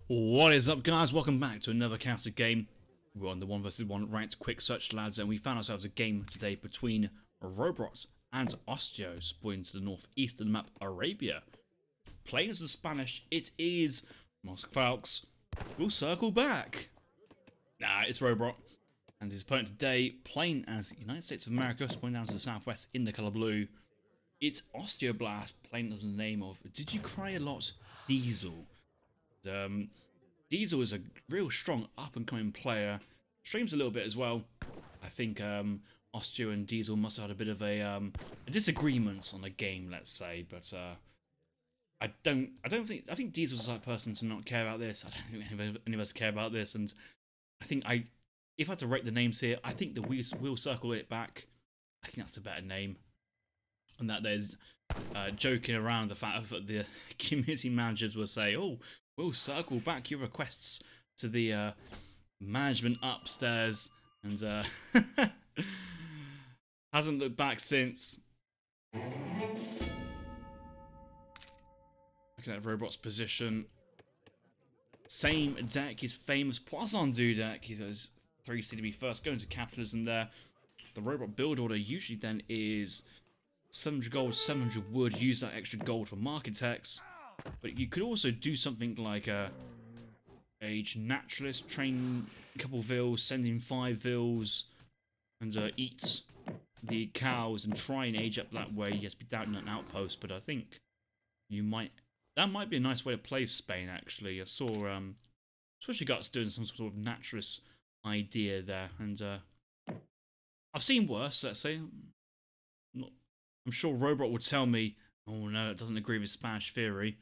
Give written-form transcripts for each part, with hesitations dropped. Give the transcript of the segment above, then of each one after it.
What is up, guys? Welcome back to another casted game. We're on the 1 vs 1 ranked quick search, lads, and we found ourselves a game today between Rohbrot and Osteos, pointing to the northeast of the map, Arabia. Playing as the Spanish, it is Mosque Falks. We'll circle back. Nah, it's Rohbrot. And his opponent today, playing as United States of America, pointing down to the southwest in the colour blue. It's Osteoblast, playing as the name of Did You Cry a Lot? Diesel. Diesel is a real strong up-and-coming player. Streams a little bit as well. I think Osteo and Diesel must have had a bit of a disagreement on the game, let's say. But I think Diesel's the type of person to not care about this. I don't think any of us care about this. And I think if I had to rate the names here, I think the We'll Circle It Back. I think that's a better name. And that there's joking around the fact that the community managers will say, "Oh, we'll circle back your requests to the management upstairs," and hasn't looked back since. Looking at Rohbrot's position, same deck, his famous Poisson Do deck. He goes 3 CDB first, going to capitalism there. The Rohbrot build order usually then is 700 gold, 700 wood, use that extra gold for Marketechs. But you could also do something like age naturalist, train a couple vills, send in 5 vills, and eat the cows and try and age up that way. You have to be down in an outpost, but I think that might be a nice way to play Spain, actually. I saw especially Guts doing some sort of naturalist idea there, and I've seen worse, let's say. I'm sure Rohbrot would tell me, "Oh no, it doesn't agree with Spanish theory."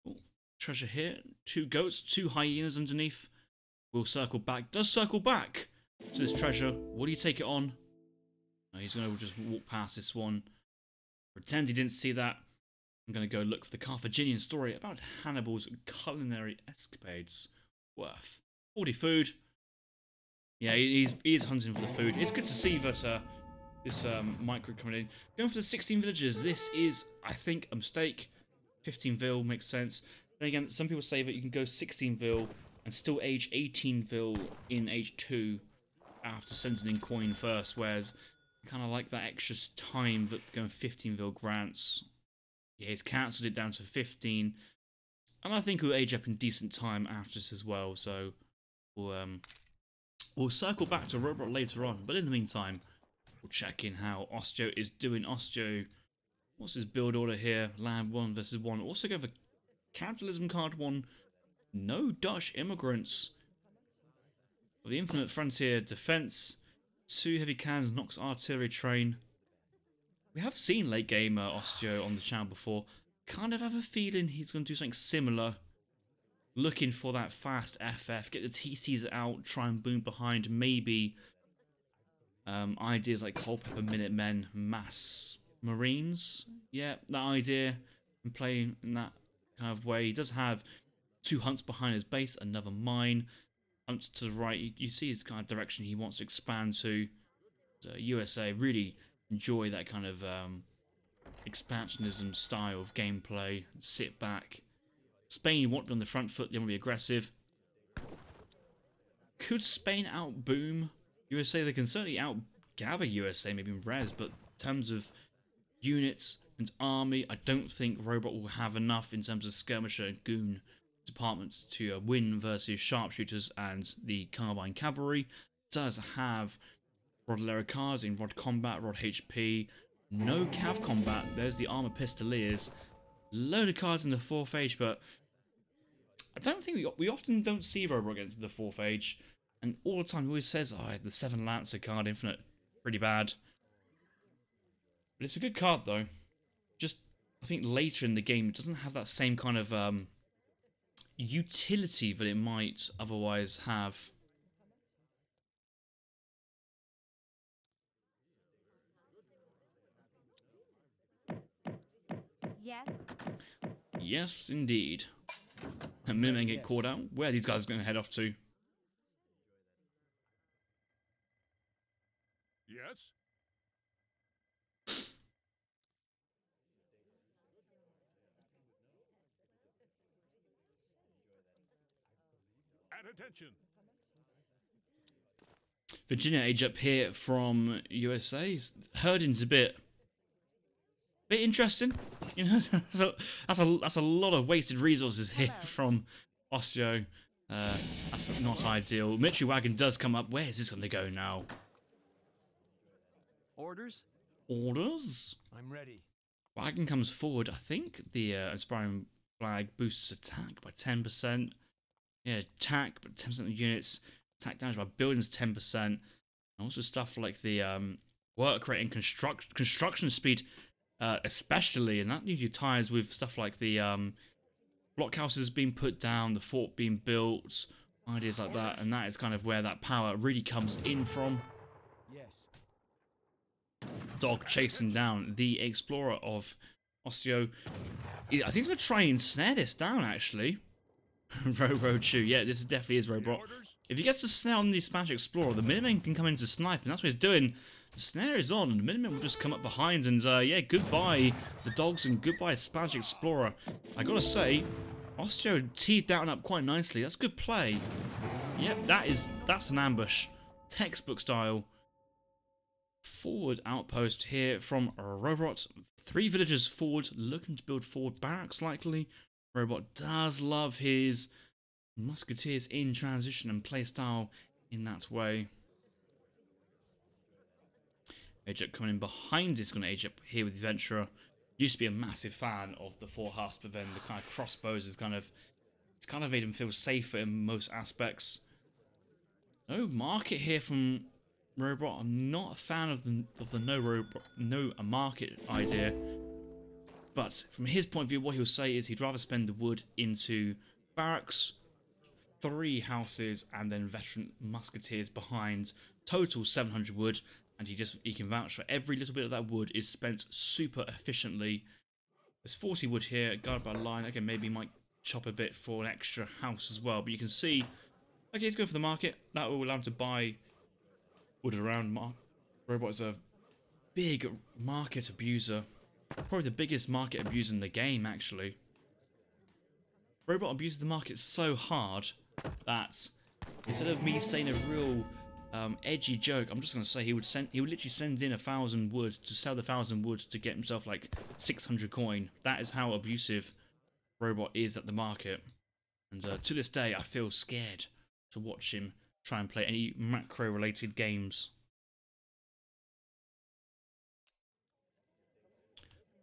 Oh, treasure here, 2 goats, 2 hyenas underneath. We'll circle back. Does circle back to this treasure. Will he take it on? No, he's going to just walk past this one. Pretend he didn't see that. I'm going to go look for the Carthaginian story about Hannibal's culinary escapades. Worth 40 food. Yeah, he's hunting for the food. It's good to see that this micro coming in. Going for the 16 villagers. This is, I think, a mistake. 15 vil makes sense. Then again, some people say that you can go 16 vil and still age 18 vil in age 2 after sending in coin first, whereas I kind of like that extra time that going 15 vil grants. Yeah, he's cancelled it down to 15, and I think we'll age up in decent time after this as well. So we'll circle back to Rohbrot later on, but in the meantime, we'll check in how Osteo is doing. Osteo, what's his build order here? Land 1 vs 1. Also go for capitalism card 1. No Dutch immigrants. For the Infinite Frontier defense. 2 heavy cannons, Nox artillery train. We have seen late game Osteo on the channel before. Kind of have a feeling he's going to do something similar. Looking for that fast FF. Get the TCs out. Try and boom behind. Maybe ideas like Culpepper Minutemen, Mass Marines. Yeah, that idea. And playing in that kind of way. He does have 2 hunts behind his base. Another mine. Hunts to the right. You see his kind of direction he wants to expand to. So USA really enjoy that kind of expansionism style of gameplay. Sit back. Spain want to be on the front foot. They want to be aggressive. Could Spain out-boom USA? They can certainly out-gather USA, maybe in res, but in terms of units and army, I don't think Rohbrot will have enough in terms of skirmisher and goon departments to win versus sharpshooters and the carbine cavalry. Does have Rod cars in Rod Combat, Rod HP, no Cav Combat. There's the Armor Pistoliers. Load of cards in the 4th age, but I don't think we often don't see Rohbrot get into the 4th age. And all the time he always says, "Oh, the 7 Lancer card, Infinite, pretty bad." But it's a good card though. Just, I think later in the game it doesn't have that same kind of utility that it might otherwise have. Yes. Yes, indeed. And Minutemen get caught out. Where are these guys going to head off to? Yes. Virginia age up here from USA. Herding's a bit interesting. You know, that's a lot of wasted resources here from Osteo. That's not ideal. Military wagon does come up. Where is this going to go now? Orders? Orders? I'm ready. Wagon comes forward. I think the inspiring flag boosts attack by 10%. Yeah, attack, but 10% of units. Attack damage by buildings 10%. And also stuff like the work rate and construction speed, especially, and that usually ties with stuff like the blockhouses being put down, the fort being built, ideas like that, and that is kind of where that power really comes in from. Yes. Dog chasing down the explorer of Osteo. I think he's going to try and snare this down, actually. Rohbrot, yeah, this definitely is Rohbrot. If he gets to snare on the Spanish explorer, the Minutemen can come in to snipe, and that's what he's doing. The snare is on, and the Minutemen will just come up behind, and yeah, goodbye the dogs, and goodbye Spanish explorer. I gotta say, Osteo teed that one up quite nicely. That's good play. Yep, that's an ambush. Textbook style. Forward outpost here from Rohbrot. 3 villagers forward, looking to build forward barracks likely. Rohbrot does love his musketeers in transition and playstyle in that way. Age up coming in behind is going to age up here with the Adventurer. Used to be a massive fan of the 4 husks, but then the kind of crossbows is it's kind of made him feel safer in most aspects. No market here from Rohbrot. I'm not a fan of the no market idea. But from his point of view, what he'll say is he'd rather spend the wood into barracks, 3 houses, and then veteran musketeers behind. Total 700 wood, and he can vouch for every little bit of that wood is spent super efficiently. There's 40 wood here, guarded by a line. Okay, maybe he might chop a bit for an extra house as well. But you can see, okay, he's going for the market. That will allow him to buy wood around. Rohbrot is a big market abuser. Probably the biggest market abuser in the game, actually. Rohbrot abuses the market so hard that instead of me saying a real edgy joke, I'm just going to say he would literally send in 1,000 wood to sell the 1,000 wood to get himself like 600 coin. That is how abusive Rohbrot is at the market. And to this day, I feel scared to watch him try and play any macro-related games.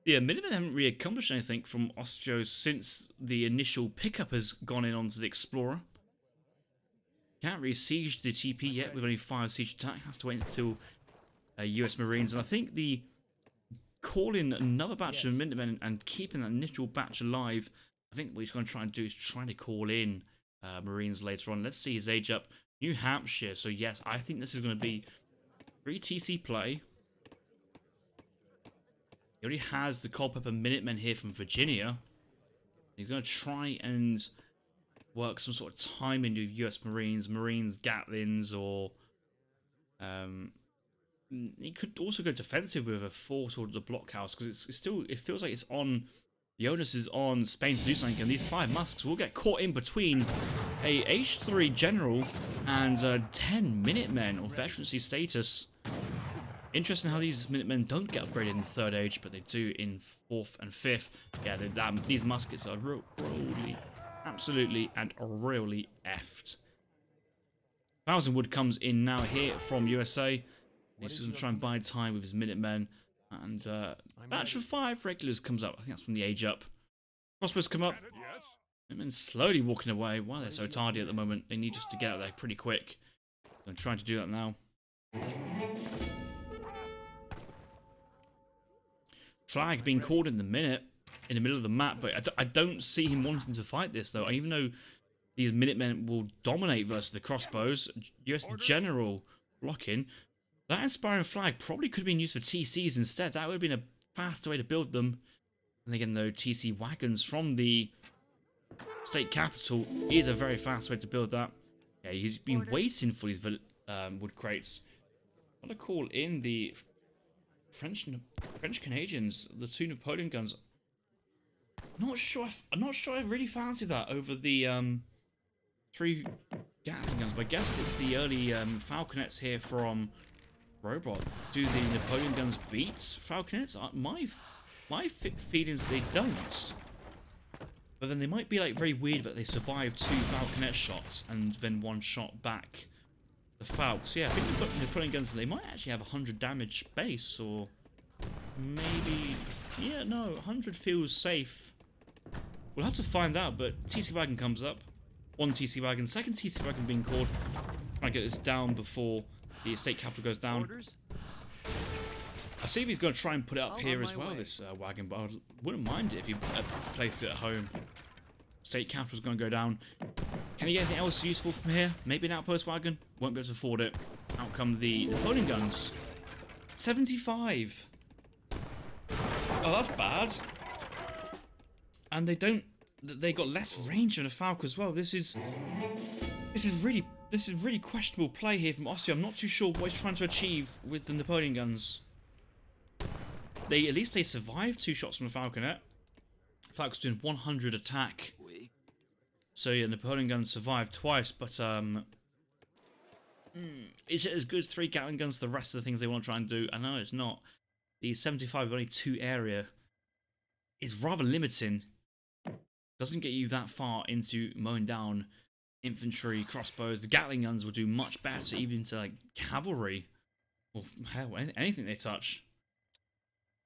Yeah, Minutemen haven't really accomplished anything from Osteo since the initial pickup has gone in onto the Explorer. Can't really siege the TP yet with only 5 siege attack. Has to wait until US Marines. And I think the calling another batch of Minutemen and keeping that initial batch alive, I think what he's going to try and do is trying to call in Marines later on. Let's see his age up. New Hampshire. So yes, I think this is going to be 3 TC play. He already has the Culpeper Minutemen here from Virginia. He's going to try and work some sort of time into US Marines, Gatlins, or he could also go defensive with a fort or the blockhouse, because it feels like it's on, the onus is on Spain to do something, and these 5 musks will get caught in between a H3 general and 10 Minutemen of veterancy status. Interesting how these Minutemen don't get upgraded in the 3rd age, but they do in 4th and 5th. Yeah, these muskets are really, absolutely and really effed. 1,000 wood comes in now here from USA. He's going to try and buy time with his Minutemen. And batch of 5 regulars comes up. I think that's from the age up. Crossbows come up. Minutemen slowly walking away. Why they're so tardy at the moment. They need just to get out there pretty quick. I'm trying to do that now. Flag being called in the middle of the map, but I don't see him wanting to fight this though. Even though these Minutemen will dominate versus the crossbows, US General blocking. That inspiring flag probably could have been used for TCs instead. That would have been a faster way to build them. And again, though, TC wagons from the state capital is a very fast way to build that. Yeah, he's been waiting for these wood crates. I'm gonna call in the French Canadians, the 2 Napoleon guns. I'm not sure I really fancy that over the 3 Gatling guns, but I guess it's the early falconets here from Rohbrot. Do the Napoleon guns beat falconets? My feelings they don't. But then they might be like very weird that they survive 2 falconet shots and then 1 shot back the falcons. Yeah, I think the Napoleon guns, they might actually have 100 damage base, or maybe, yeah, no, 100 feels safe. We'll have to find out, but TC wagon comes up. 1 TC wagon, 2nd TC wagon being called. Try to get this down before the estate capital goes down. Orders? I see if he's going to try and put it up here as well, this wagon, but I wouldn't mind it if he placed it at home. State capital's going to go down. Can he get anything else useful from here? Maybe an outpost wagon? Won't be able to afford it. Out come the Napoleon guns. 75. Oh, that's bad. And they got less range than a Falcon as well. This is really questionable play here from Osteo. I'm not too sure what he's trying to achieve with the Napoleon guns. At least they survived 2 shots from the Falconet. Falcon's doing 100 attack. So yeah, Napoleon guns survived twice, but is it as good as 3 Gatling guns? The rest of the things they want to try and do, I know it's not. The 75 with only 2 area is rather limiting. Doesn't get you that far into mowing down infantry, crossbows. The Gatling guns will do much better, even to like cavalry, or hell, anything they touch.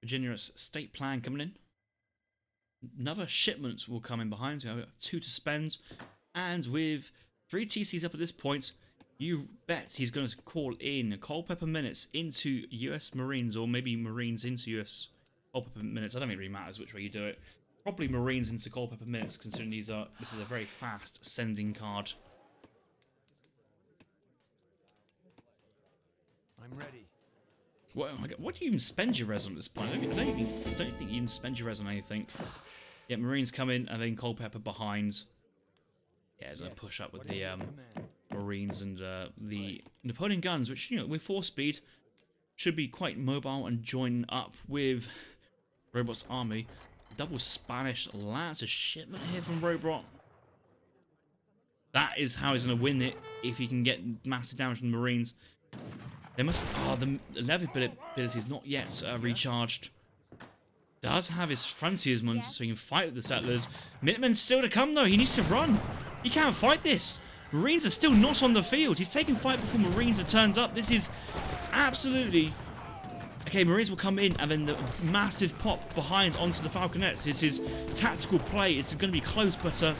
Virginia's state plan coming in. Another shipment will come in behind. So we have 2 to spend, and with 3 TCs up at this point, you bet he's going to call in Culpeper minutes into US Marines, or maybe Marines into US Culpeper minutes. I don't think it really matters which way you do it. Probably Marines into Culpeper minutes, considering this is a very fast sending card. I'm ready. What do you even spend your res on at this point? I don't think you even spend your res on anything. Yeah, Marines come in and then Culpeper behind. Yeah, it's going to push up with the Marines and the Napoleon guns, which, you know, with 4 speed should be quite mobile and join up with Rohbrot's army. Double Spanish Lancer shipment here from Rohbrot. That is how he's going to win it, if he can get massive damage from the Marines. They must. Oh, the level ability is not yet recharged. Does have his frontiersman, so he can fight with the settlers. Minutemen's still to come though. He needs to run. He can't fight this. Marines are still not on the field. He's taking fight before Marines are turned up. This is absolutely. Okay, Marines will come in and then the massive pop behind onto the Falconets. This is tactical play. It's going to be close, but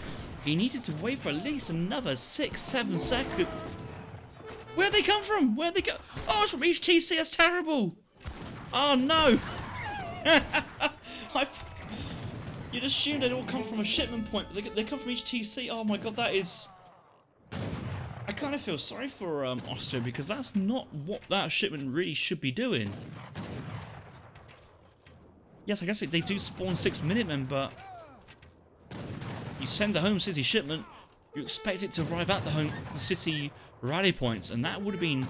he needed to wait for at least another 6-7 seconds. Where'd they come from? Where'd they go? Oh, it's from each TC. That's terrible. Oh, no. You'd assume they'd all come from a shipment point, but they come from each TC. Oh, my God, that is... I kind of feel sorry for Osteo, because that's not what that shipment really should be doing. Yes, I guess they do spawn 6 Minutemen, but... You send a home city shipment, you expect it to arrive at the city rally points, and that would have been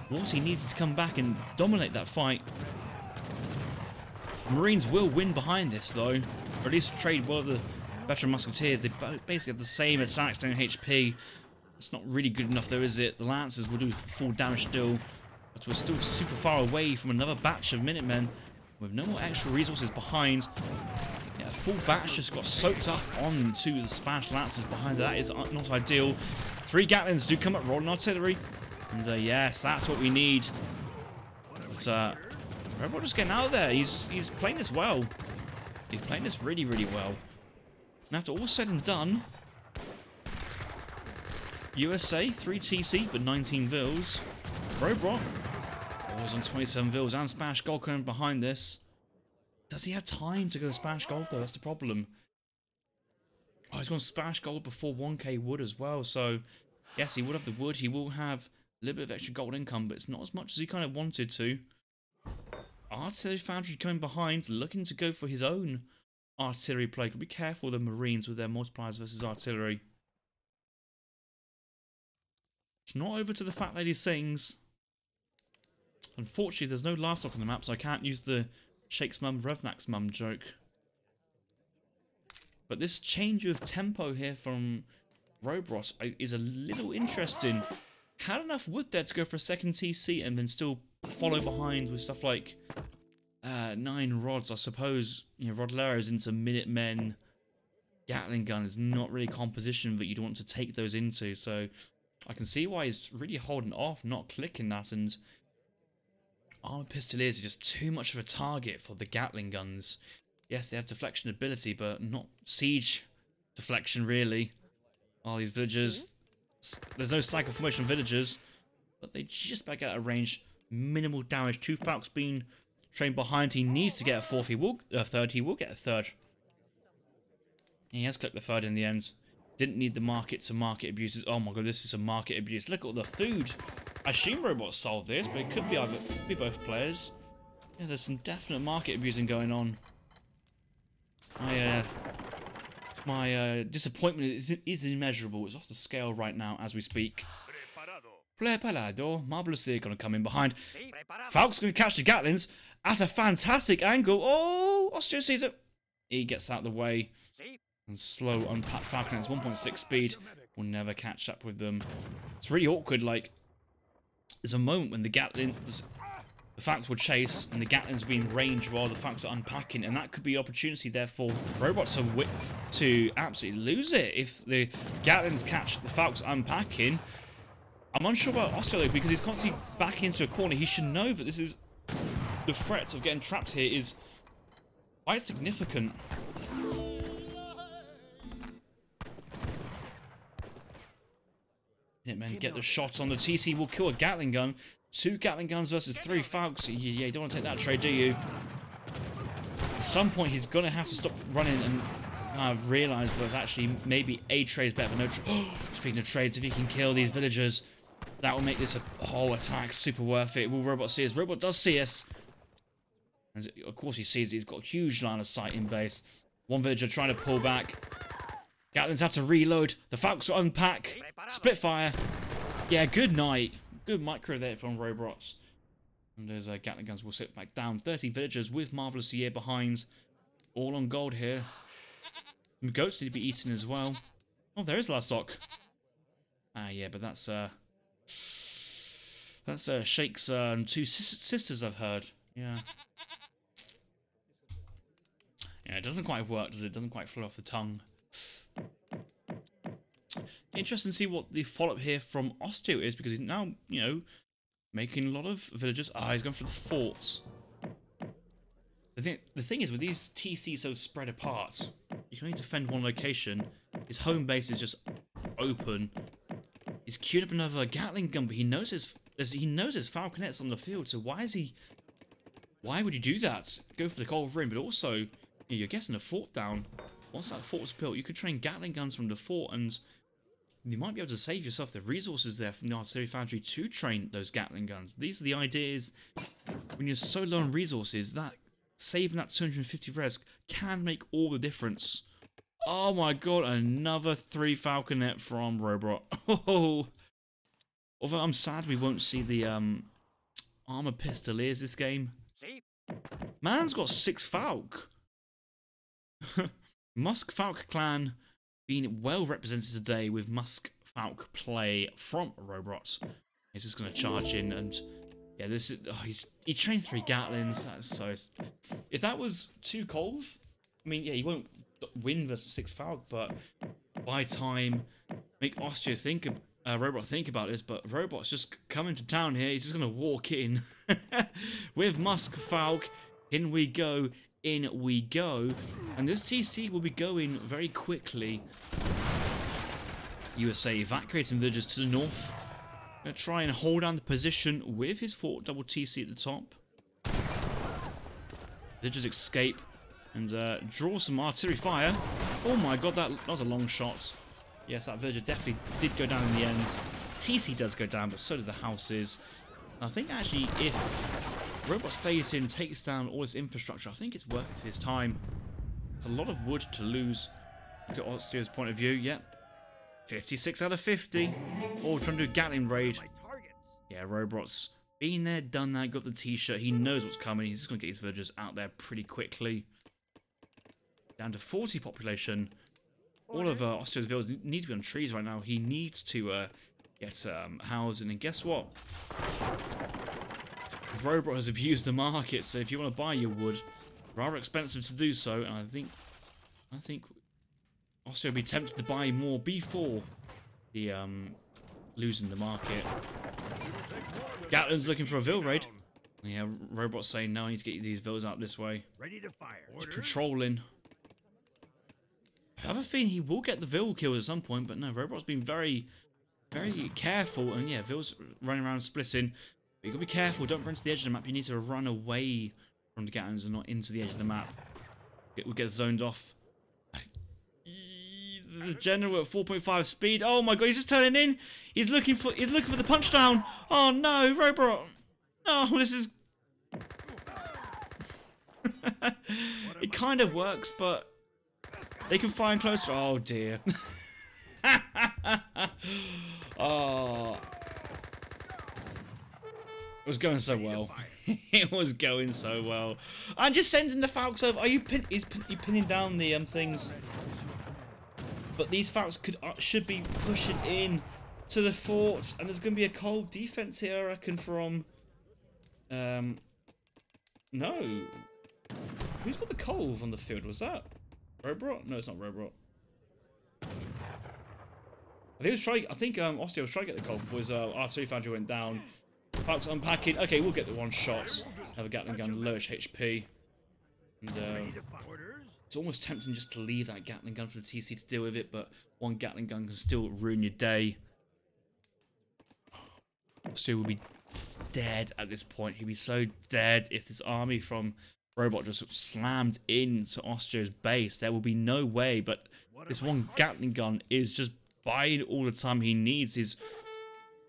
what he needed to come back and dominate that fight. Marines will win behind this, though, or at least trade well the veteran musketeers. They basically have the same attack, same HP. It's not really good enough, though, is it? The Lancers will do full damage still, but we're still super far away from another batch of Minutemen with no more extra resources behind. Yeah, a full batch just got soaked up onto the Spanish Lancers behind. That is not ideal. 3 Gatlins do come up, rolling artillery, and yes, that's what we need. But Rohbrot just getting out of there. He's playing this well. He's playing this really, really well. And after all said and done, USA 3 TC but 19 Vils. Rohbrot always on 27 Vils and Spanish Gold coming behind this. Does he have time to go Spanish Gold though? That's the problem. Oh, he's gone Spanish Gold before 1k wood as well. So yes, he would have the wood. He will have a little bit of extra gold income, but it's not as much as he kind of wanted to. Artillery Foundry coming behind, looking to go for his own artillery play. Be careful the Marines with their multipliers versus artillery. It's not over to the Fat Lady's things. Unfortunately, there's no livestock on the map, so I can't use the Shake's mum, Revnak's mum joke. But this change of tempo here from Rohbrot is a little interesting. Had enough wood there to go for a second TC and then still follow behind with stuff like 9 rods. I suppose, you know, Rodleros into Minutemen. Gatling gun is not really composition that you'd want to take those into, so I can see why he's really holding off, not clicking that, and Armored Pistoliers are just too much of a target for the Gatling guns. Yes, they have deflection ability, but not siege deflection, really. All these villagers, there's no cycle formation of villagers, but they just about get out of range. Minimal damage. 2 Falcons being trained behind. He needs to get a third. He will get a third. He has clicked the third in the end. Didn't need the market-to-market abuses. Oh my god, this is a market abuse. Look at all the food. I assume robots solved this, but it could be either, could be both players. Yeah, there's some definite market abusing going on. My disappointment is immeasurable. It's off the scale right now as we speak. Preparado. Marvelously going to come in behind. Falc's going to catch the Gatlings. That's a fantastic angle. Oh, Osteo sees it. He gets out of the way. And slow unpacked Falcon at 1.6 speed will never catch up with them. It's really awkward. Like, there's a moment when the Falcons will chase and the Gatlings will be in range while the Falcons are unpacking, and that could be opportunity there for robots to absolutely lose it if the Gatlings catch the Falcons unpacking. I'm unsure about Osteo though, because he's constantly back into a corner. He should know that this is the threat of getting trapped here is quite significant. Minutemen get the shot on the TC. Will kill a Gatling gun. 2 Gatling guns versus 3 Falcons. Yeah, you don't want to take that trade, do you? At some point, he's going to have to stop running and realise that actually maybe a trade is better than no trade. Oh, speaking of trades, if he can kill these villagers, that will make this whole attack super worth it. Will Rohbrot see us? Rohbrot does see us. And of course he sees it. He's got a huge line of sight in base. 1 villager trying to pull back. Gatlings have to reload. The Falcons will unpack. Split fire. Yeah, good night. Good micro there from Rohbrot. And those Gatling guns will sit back down. 30 villagers with Marvelous Year behind. All on gold here. Some goats need to be eaten as well. Oh, there is livestock. Yeah, but that's Sheikh's 2 sisters, I've heard. Yeah. Yeah, it doesn't quite work, does it? It doesn't quite flow off the tongue. Interesting to see what the follow-up here from Osteo is, because he's now, you know, making a lot of villagers. He's going for the forts. The thing is, with these TCs so spread apart, you can only defend one location. His home base is just open. He's queued up another Gatling gun, but he knows his Falconets on the field. So why would he do that? Go for the cold rim, but also, you know, you're getting a fort down. Once that fort's built, you could train Gatling guns from the fort, and you might be able to save yourself the resources there from the artillery foundry to train those Gatling guns. These are the ideas. When you're so low on resources, that saving that 250 res can make all the difference. Oh my god, another 3 Falconet from Rohbrot. Oh. Although I'm sad we won't see the Armored Pistoliers this game. Man's got 6 Falc. Musk Falc clan being well represented today with Musk Falc play from Rohbrot. He's just going to charge in, and yeah, this is he trained 3 Gatlings. That's so. If that was too cold, I mean, yeah, he won't win versus 6 Falc, but by time make Osteo think Rohbrot think about this. But Rohbrot's just coming to town here. He's just going to walk in with Musk Falc. In we go. In we go, and this TC will be going very quickly. USA evacuating villagers to the north. Gonna try and hold down the position with his fort double TC at the top. Villagers escape and draw some artillery fire. Oh my god, that was a long shot. Yes, that villager definitely did go down in the end. TC does go down, but so did the houses. I think actually if Rohbrot stays in, takes down all his infrastructure, I think it's worth his time. It's a lot of wood to lose. Look at Osteo's point of view, yep. 56 out of 50. Oh, trying to do a Gatling raid. Yeah, Rohbrot's been there, done that, got the t-shirt. He knows what's coming. He's just going to get his villagers out there pretty quickly. Down to 40 population. all of Osteo's villas need to be on trees right now. He needs to get housing, and guess what? Rohbrot has abused the market, so if you want to buy your wood, rather expensive to do so, and I think Osteo will be tempted to buy more before the losing the market. Gatlin's looking for a vill raid. Yeah, Rohbrot's saying no, I need to get these villas out this way. Ready to fire. He's patrolling. I have a feeling he will get the vill kill at some point, but no, Rohbrot's been very, very careful, and yeah, vills running around splitting. But you gotta be careful, don't run to the edge of the map. You need to run away from the Gatlins and not into the edge of the map. It will get zoned off. The general at 4.5 speed. Oh my god, he's just turning in. He's looking for the punchdown. Oh no, Rohbrot. Oh, this is. It kind of works, but they can find closer. Oh dear. Oh. It was going so well. It was going so well. I'm just sending the Falcons over. Are you pinning down the things? But these Falcons should be pushing in to the fort, and there's going to be a cold defense here, I reckon, from no. Who's got the Cove on the field? Was that Rohbrot? No, it's not Rohbrot. I think Osteo was trying to get the Cove before his artillery foundry went down. Falcons unpacking. Okay, we'll get the one shot. Have a Gatling gun, lowish HP. And it's almost tempting just to leave that Gatling gun for the TC to deal with it, but one Gatling gun can still ruin your day. Osteo will be dead at this point. He'd be so dead if this army from Rohbrot just slammed into Osteo's base. There will be no way, but this one Gatling gun is just buying all the time he needs.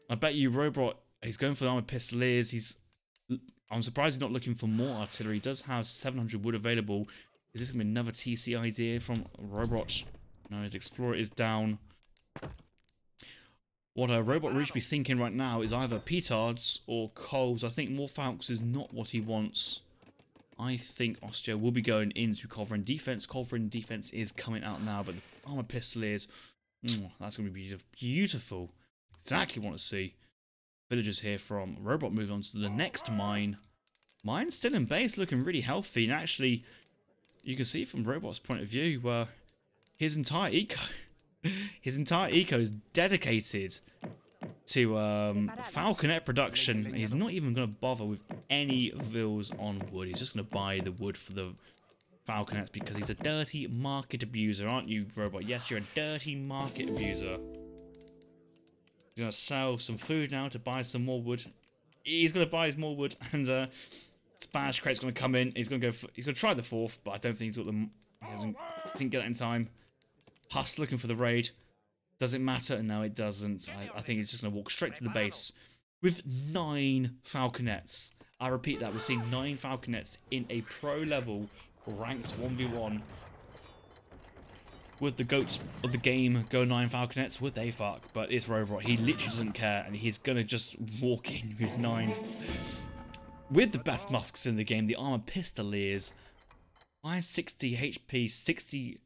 I bet you Rohbrot, he's going for the armored pistoliers. I'm surprised he's not looking for more artillery. He does have 700 wood available. Is this going to be another TC idea from Rohbrot? No, his Explorer is down. What Rohbrot really should be thinking right now is either petards or coals. I think more Falcons is not what he wants. I think Osteo will be going into Culverin defense. Culverin defense is coming out now, but the armored pistoliers, that's going to be beautiful. Exactly what I want to see. Villagers here from Rohbrot move on to the next mine. Mine's still in base, looking really healthy, and actually, you can see from Rohbrot's point of view, his entire eco is dedicated to falconet production. He's not even going to bother with any vills on wood. He's just going to buy the wood for the falconets because he's a dirty market abuser, aren't you, Rohbrot? Yes, you're a dirty market abuser. He's going to sell some food now to buy some more wood. He's going to buy his more wood, and Spanish crate's going to come in. He's going to go. He's going to try the fourth, but I don't think he's got them. Didn't get that in time. Huss looking for the raid. Does it matter? No, it doesn't. I think he's just going to walk straight to the base with 9 falconets. I repeat that. We're seeing 9 falconets in a pro level ranked 1v1. Would the goats of the game go 9 falconets? Would they fuck? But it's Rohbrot. He literally doesn't care, and he's going to just walk in with 9. With the best musks in the game, the armored pistoliers. 560 HP, 60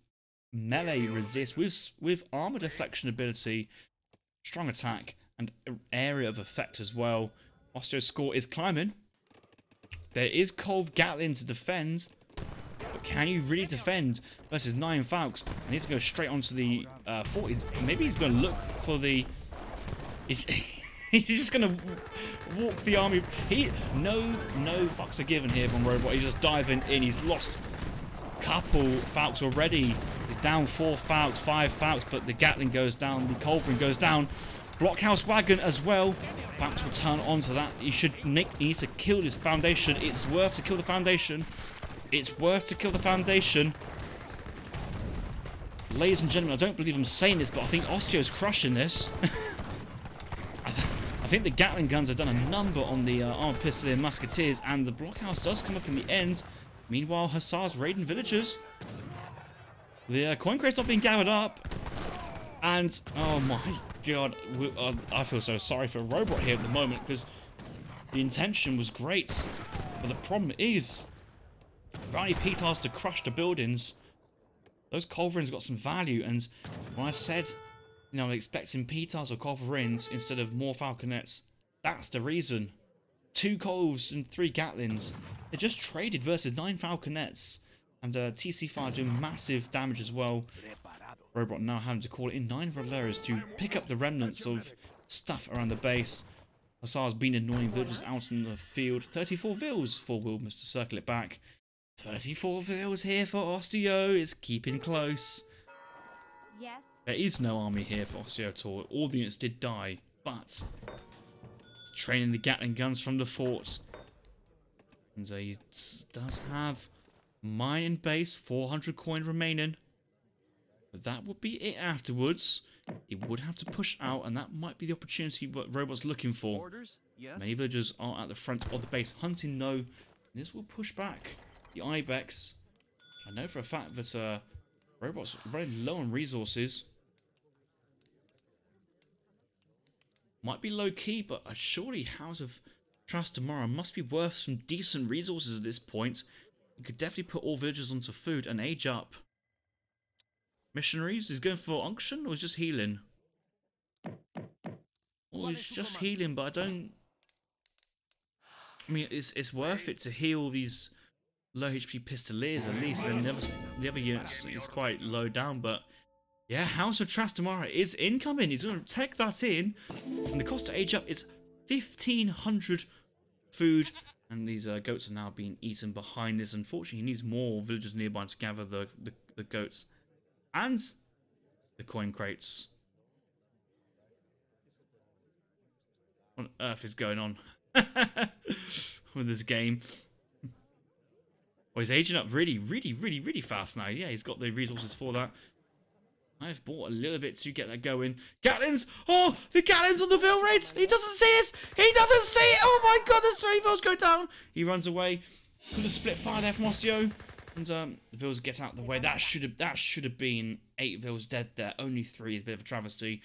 melee resist with armor deflection ability, strong attack, and area of effect as well. Osteo's score is climbing. There is Colv Gatlin to defend, but can you really defend versus 9 Falcons? And he's going to go straight onto the 40s. Maybe he's going to look for the. He's just going to walk the army. No fucks are given here from Rohbrot. He's just diving in. He's lost a couple Falcons already. He's down 4 Falcons, 5 Falcons, but the Gatling goes down. The Culverin goes down. Blockhouse Wagon as well. Falcons will turn onto that. He needs to kill this foundation. It's worth to kill the foundation. It's worth to kill the foundation. Ladies and gentlemen, I don't believe I'm saying this, but I think Osteo's crushing this. I think the Gatling guns have done a number on the armored pistolier and musketeers, and the blockhouse does come up in the end. Meanwhile, Hussars raiding villagers. The coin crate's not being gathered up. And, oh my god, I feel so sorry for Rohbrot here at the moment, because the intention was great. But the problem is, Brownie Petards to crush the buildings. those culverins got some value. And when I said, you know, I'm expecting Petars or culverins instead of more falconets, that's the reason. 2 Colves and 3 Gatlins. They just traded versus 9 falconets. And TC5 doing massive damage as well. Rohbrot now having to call in 9 Roleros to pick up the remnants of stuff around the base. Hussar's been annoying villagers out in the field. 34 vills for Wilmus to circle it back. 34 vills here for Osteo. It's keeping close. Yes. There is no army here for Osteo at all. All the units did die, but training the Gatling guns from the fort. And he does have mine and base, 400 coin remaining. But that would be it afterwards. He would have to push out, and that might be the opportunity what Rohbrot's looking for. Orders? Yes. Many villagers are at the front of the base hunting though. This will push back the Ibex. I know for a fact that Rohbrot's running low on resources. Might be low key, but surely House of Trastamara must be worth some decent resources at this point. You could definitely put all villagers onto food and age up. Missionaries? Is going for unction or is just healing? Or he's just healing, but I don't... I mean, it's worth it to heal these low HP pistoliers at least. And the other units is quite low down, but... Yeah, House of Trastamara is incoming. He's going to take that in. And the cost to age up is 1,500 food. And these goats are now being eaten behind this. Unfortunately, he needs more villagers nearby to gather the goats. And the coin crates. What on earth is going on with this game? Well, he's aging up really fast now. Yeah, he's got the resources for that. I've bought a little bit to get that going. Gatlins! Oh, the Gatlins on the Vil raids! He doesn't see us! He doesn't see it! Oh my god, there's 3 Vils go down! He runs away. Could have split fire there from Osteo. And the Vils get out of the way. That should have been 8 Vils dead there. Only 3 is a bit of a travesty.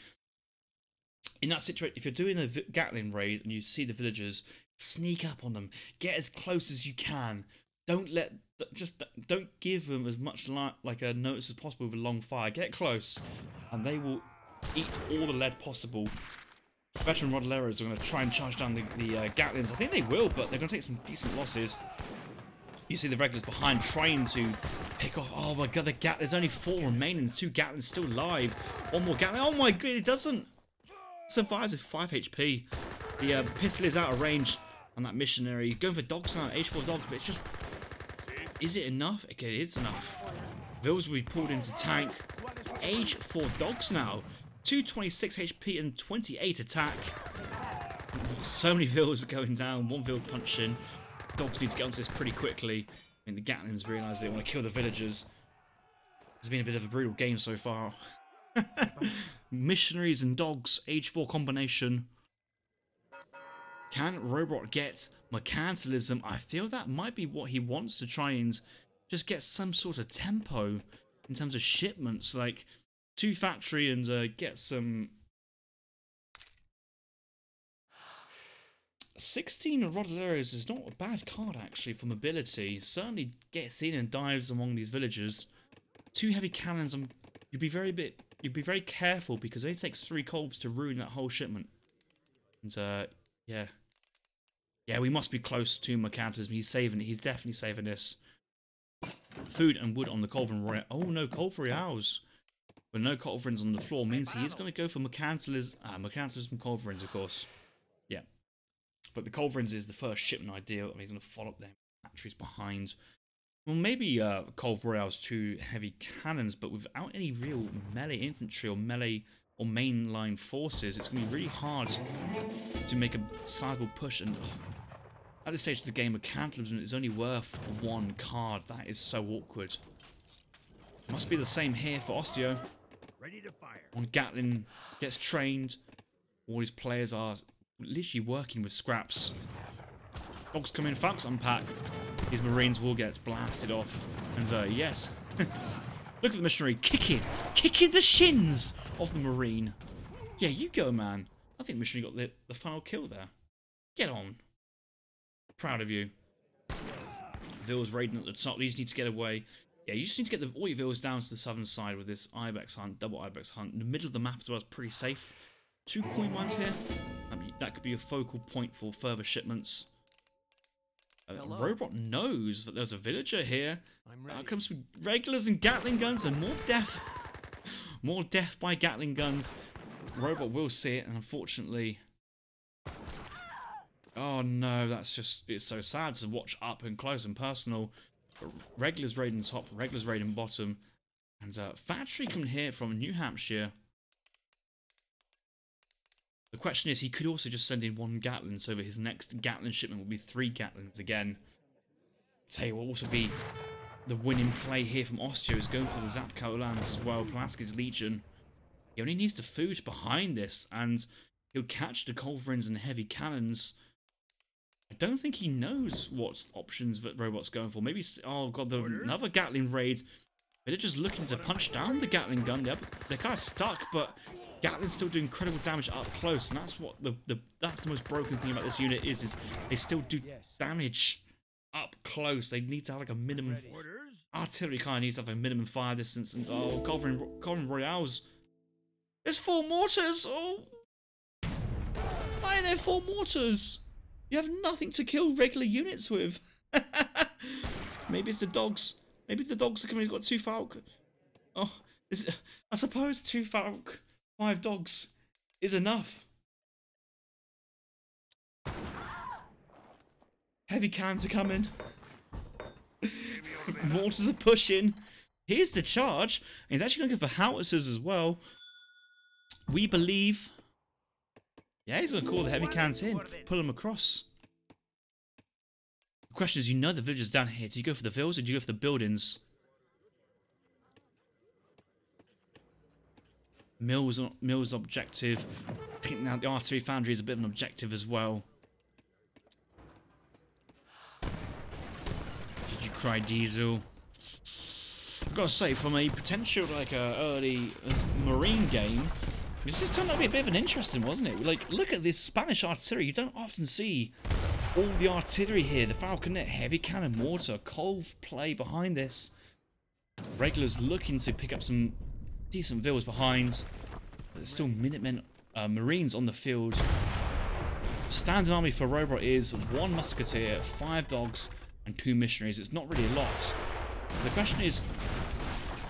In that situation, if you're doing a Gatling raid and you see the villagers, sneak up on them. Get as close as you can. Don't give them as much like a notice as possible with a long fire. Get close, and they will eat all the lead possible. Veteran Rodoleros are going to try and charge down the Gatlins. I think they will, but they're going to take some decent losses. You see the regulars behind trying to pick off. Oh my god, there's only 4 remaining. 2 Gatlins still alive. 1 more Gatling. Oh my god, it doesn't. Survives with 5 HP. The pistol is out of range on that missionary. Going for dogs now, H4 dogs, but it's just... Is it enough? Okay, it's enough. Vils will be pulled into tank. Age 4 dogs now. 226 HP and 28 attack. So many Vils are going down. 1 Vil punching. Dogs need to get onto this pretty quickly. I mean, the Gatlins realise they want to kill the villagers. It's been a bit of a brutal game so far. Missionaries and dogs, age 4 combination. Can Rohbrot get mercantilism? I feel that might be what he wants, to try and just get some sort of tempo in terms of shipments, like 2 factory and get some 16 Rodoleros is not a bad card actually for mobility. Certainly gets in and dives among these villagers. 2 heavy cannons. You'd be very careful because it only takes 3 Colves to ruin that whole shipment. And yeah, we must be close to mercantilism. He's saving it. He's definitely saving this. Food and wood on the Culverin Royale. Oh no, Culverin Royales. With no Culverins on the floor means he is going to go for mercantilism. Mercantilism Culverins, of course. Yeah. But the Culverins is the first shipment idea. I mean, he's going to follow up their factories behind. Well, maybe Culver Royale's 2 heavy cannons, but without any real melee infantry or melee or mainline forces, it's going to be really hard to make a sizable push. And at this stage of the game, mercantilism is only worth 1 card. That is so awkward. Must be the same here for Osteo. Ready to fire. When Gatling gets trained, all his players are literally working with scraps. Dogs come in, Fax unpack. These Marines will get blasted off. And yes. Look at the missionary kicking the shins of the Marine. Yeah, you go, man. I think the missionary got the final kill there. Get on. Proud of you. Vils raiding at the top. These need to get away. Yeah, you just need to get all your villas down to the southern side with this Ibex hunt, double Ibex hunt. In the middle of the map as well is pretty safe. 2 coin mines here. I mean, that could be a focal point for further shipments. Rohbrot knows that there's a villager here. Out comes with regulars and Gatling guns and more death. More death by Gatling guns. Rohbrot will see it, and unfortunately... Oh no, that's just... It's so sad to watch up and close and personal. Regulars raiding top, regulars raiding bottom. And Factory coming here from New Hampshire. The question is, he could also just send in 1 Gatling, so that his next Gatling shipment will be 3 Gatlings again. Tell you what will also be the winning play here from Osteo is going for the Zapco lands as well. Pulaski's Legion. He only needs the food behind this, and he'll catch the culverins and heavy cannons. I don't think he knows what options that Rohbrot's going for. Maybe, oh god, another Gatling raid. They're just looking to punch down the Gatling gun. They're kind of stuck, but Gatling's still doing incredible damage up close, and that's what that's the most broken thing about this unit is they still do damage up close. They need to have like a minimum artillery kind of needs to have a minimum fire distance. And oh, Culverin Royales. There's 4 mortars. Oh, why are there 4 mortars? You have nothing to kill regular units with. Maybe it's the dogs. Maybe the dogs are coming. He's got 2 Falk. Oh, I suppose 2 Falk, 5 dogs is enough. Heavy cans are coming. Mortars are pushing. Here's the charge. And he's actually looking for howitzers as well. We believe. Yeah, he's going to call the heavy cans in. Pull them across. The question is, you know the villagers down here. Do you go for the villas or do you go for the buildings? Mill's objective. I think now the artillery foundry is a bit of an objective as well. Did you cry, Diesel? I've got to say, from a potential like early marine game, this turned out to be a bit of an interesting, wasn't it? Like, look at this Spanish artillery. You don't often see all the artillery here. The Falconet, heavy cannon, mortar, cove play behind this. Regulars looking to pick up some decent villas behind. But there's still Minutemen, Marines on the field. Standing army for Rohbrot is 1 musketeer, 5 dogs, and 2 missionaries. It's not really a lot. The question is,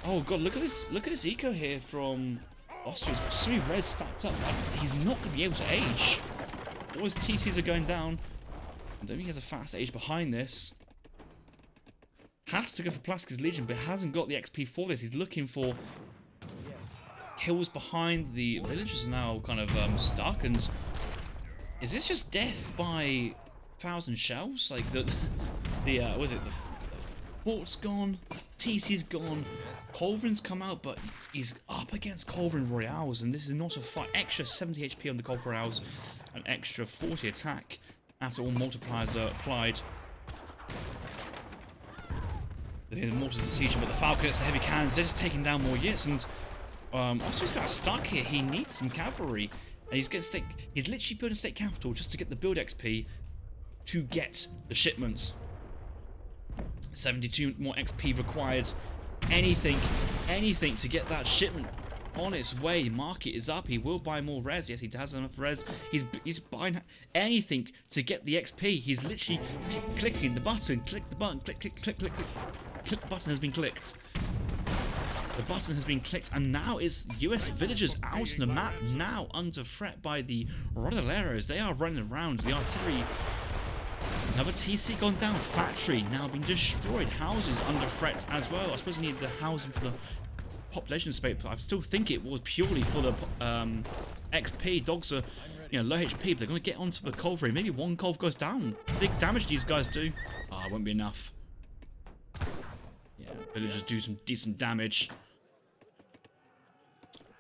oh god, look at this eco here from Osteos. Got so many res stacked up. He's not going to be able to age. All his TCs are going down. I don't think he has a fast age behind this. Has to go for Pulaski's Legion, but hasn't got the XP for this. He's looking for kills behind. The villagers are now kind of stuck. And is this just death by 1,000 shells? Like was it the fort's gone, TC's gone, Culverin's come out, but he's up against Culverin Royales, and this is not a fight. Extra 70 HP on the Culverin Royales, an extra 40 attack after all multipliers are applied. The mortars are sieging, but the Falcons, the heavy cannons, they're just taking down more units, and Osteo's kind of stuck here. He needs some cavalry, and he's literally building state capital just to get the build XP to get the shipments. 72 more XP required. Anything to get that shipment on its way. Market is up. He will buy more res. Yes, he has enough res. He's buying anything to get the XP. He's literally clicking the button. Click the button. Click, click, click, click, click. Click. The button has been clicked. The button has been clicked, and now it's US villagers out on the map, now under threat by the Rodoleros. They are running around. The artillery. Another TC gone down. Factory now being destroyed. Houses under threat as well. I suppose they needed the housing for the population space, but I still think it was purely for the XP. Dogs are, low HP, but they're going to get onto the Culvery. Maybe 1 Culv goes down. Big damage these guys do. Ah, it won't be enough. Yeah, villagers do some decent damage.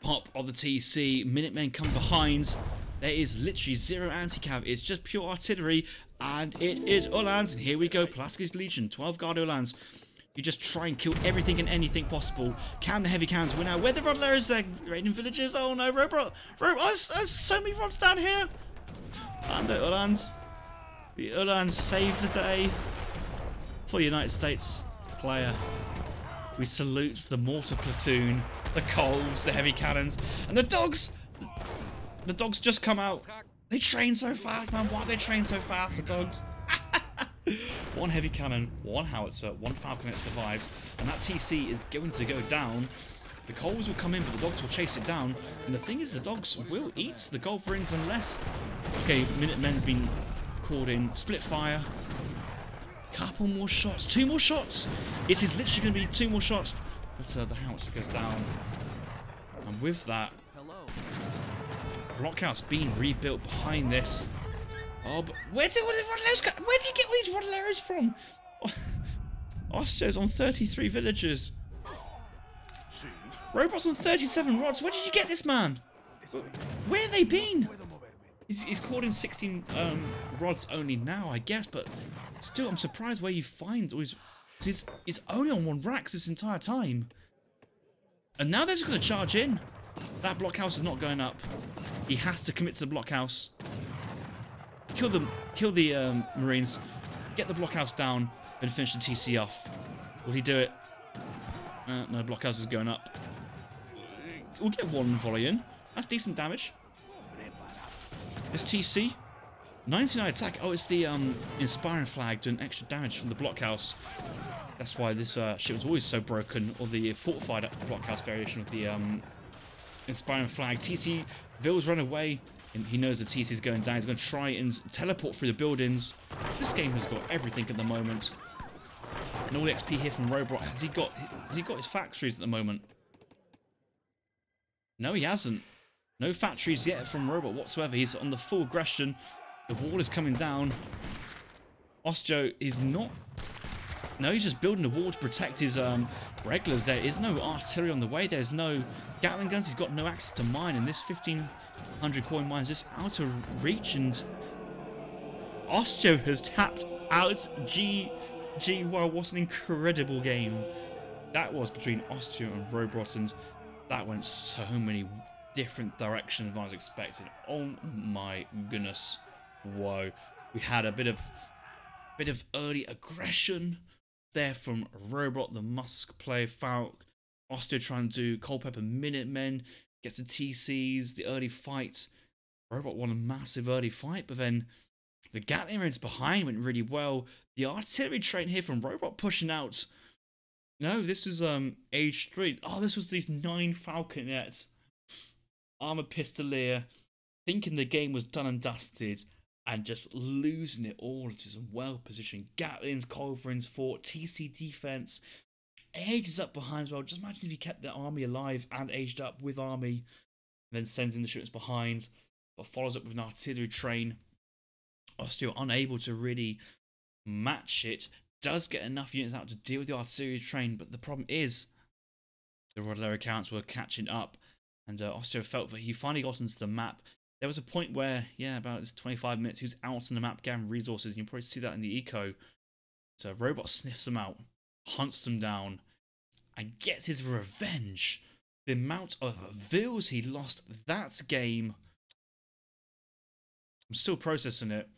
Pop of the TC. Minutemen come behind. There is literally 0 anti-cav. It's just pure artillery. And it is Uhlans. And here we go. Pulaski's Legion. 12 guard Uhlans. You just try and kill everything and anything possible. Can the heavy cannons win out? Where the Rodoleros? They're raiding villages. Oh no, Rohbrot. There's so many rods down here. And the Uhlans. The Uhlans save the day for the United States player. We salute the mortar platoon, the Colves, the heavy cannons, and the dogs! The dogs just come out. They train so fast, man. Why do they train so fast, the dogs? One heavy cannon, one howitzer, one falconet survives, and that TC is going to go down. The Colves will come in, but the dogs will chase it down. And the thing is, the dogs will eat the golf rings unless... Okay, Minutemen have been called in. Split fire. Couple more shots. 2 more shots! It is literally going to be 2 more shots. But the howitzer goes down. And with that... Blockhouse being rebuilt behind this. Oh, but where do you get all these Rodelleros from? Osteos on 33 villagers. Robots on 37 rods. Where did you get this man? Where have they been? He's caught in 16 rods only now, I guess, but still, I'm surprised where you find all his... He's only on 1 rack this entire time. And now they're just going to charge in. That blockhouse is not going up. He has to commit to the blockhouse. Kill the Marines. Get the blockhouse down, and finish the TC off. Will he do it? No, blockhouse is going up. We'll get 1 volley in. That's decent damage. This TC. 99 attack. Oh, it's the inspiring flag doing extra damage from the blockhouse. That's why this ship was always so broken. Or the fortified blockhouse variation of the inspiring flag. TC, Ville's run away. And he knows the TC is going down. He's going to try and teleport through the buildings. This game has got everything at the moment. And all the XP here from Rohbrot. Has he got his factories at the moment? No, he hasn't. No factories yet from Rohbrot whatsoever. He's on the full aggression. The wall is coming down. Osteo is not... No, he's just building a wall to protect his regulars. There is no artillery on the way. There's no Gatling guns. He's got no access to mine. And this 1,500 coin mine is just out of reach. And Osteo has tapped out GG. Wow, what an incredible game that was between Osteo and Rohbrot. And that went so many different directions than I was expecting. Oh my goodness. Whoa. We had a bit of early aggression there from Rohbrot, the Musk play, Falk, Osteo trying to do Culpepper Minutemen, gets the TCs, the early fight. Rohbrot won a massive early fight, but then the Gatling raids behind went really well. The artillery train here from Rohbrot pushing out. No, this is age 3. Oh, this was these 9 falconets. Armored Pistolier, thinking the game was done and dusted, and just losing it all to some well-positioned Gatlings, Culverins, Fort, TC defense. Age is up behind as well. Just imagine if you kept the army alive and aged up with army, and then sends in the ships behind, but follows up with an artillery train. Osteo unable to really match it. Does get enough units out to deal with the artillery train, but the problem is the Rodelero counts were catching up, and Osteo felt that he finally got into the map. There was a point where, yeah, about 25 minutes, he was out on the map gathering resources, and you can probably see that in the eco. So Rohbrot sniffs them out, hunts them down, and gets his revenge. The amount of vills he lost that game, I'm still processing it.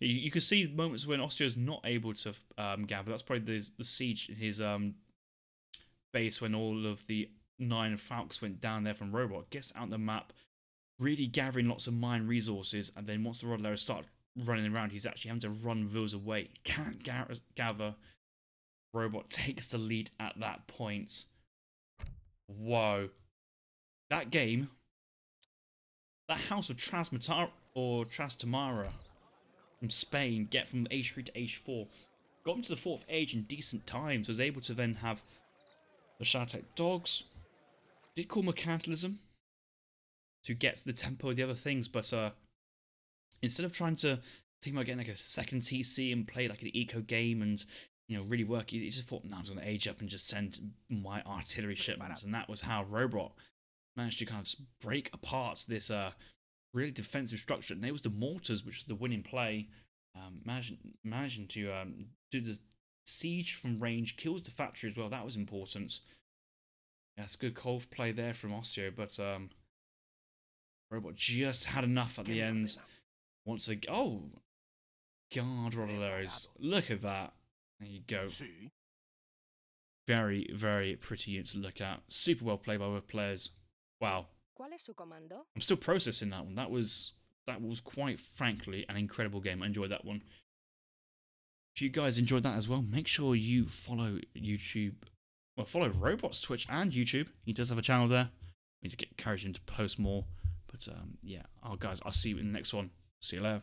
You can see moments when Osteo's not able to gather. That's probably the siege in his base when all of the 9 Falcons went down there from Rohbrot. Gets out the map, really gathering lots of mine resources, and then once the Rodelero start running around, he's actually having to run vills away. Can't gather. Rohbrot takes the lead at that point. Whoa. That game, that house of Trastamara from Spain, get from age 3 to age 4. Got him to the 4th age in decent time, so was able to then have the Shadow Dogs. Did call Mercantilism to get to the tempo of the other things, but instead of trying to think about getting like a second TC and play like an eco game and, you know, really work, he just thought, no, I'm going to age up and just send my artillery shipments, and that was how Rohbrot managed to kind of break apart this really defensive structure. And it was the mortars, which was the winning play, managing to do the siege from range, kills the factory as well. That was important. That's good Colv play there from Osteo, but Rohbrot just had enough at the end. Once again, oh, God, Rodeleros, look at that. There you go. Very, very pretty unit to look at. Super well played by both players. Wow. ¿Cuál es su comando? I'm still processing that one. That was quite frankly an incredible game. I enjoyed that one. If you guys enjoyed that as well, make sure you follow YouTube. Well, follow Rohbrot's Twitch and YouTube. He does have a channel there. We need to encourage him to post more. But yeah, guys, I'll see you in the next one. See you later.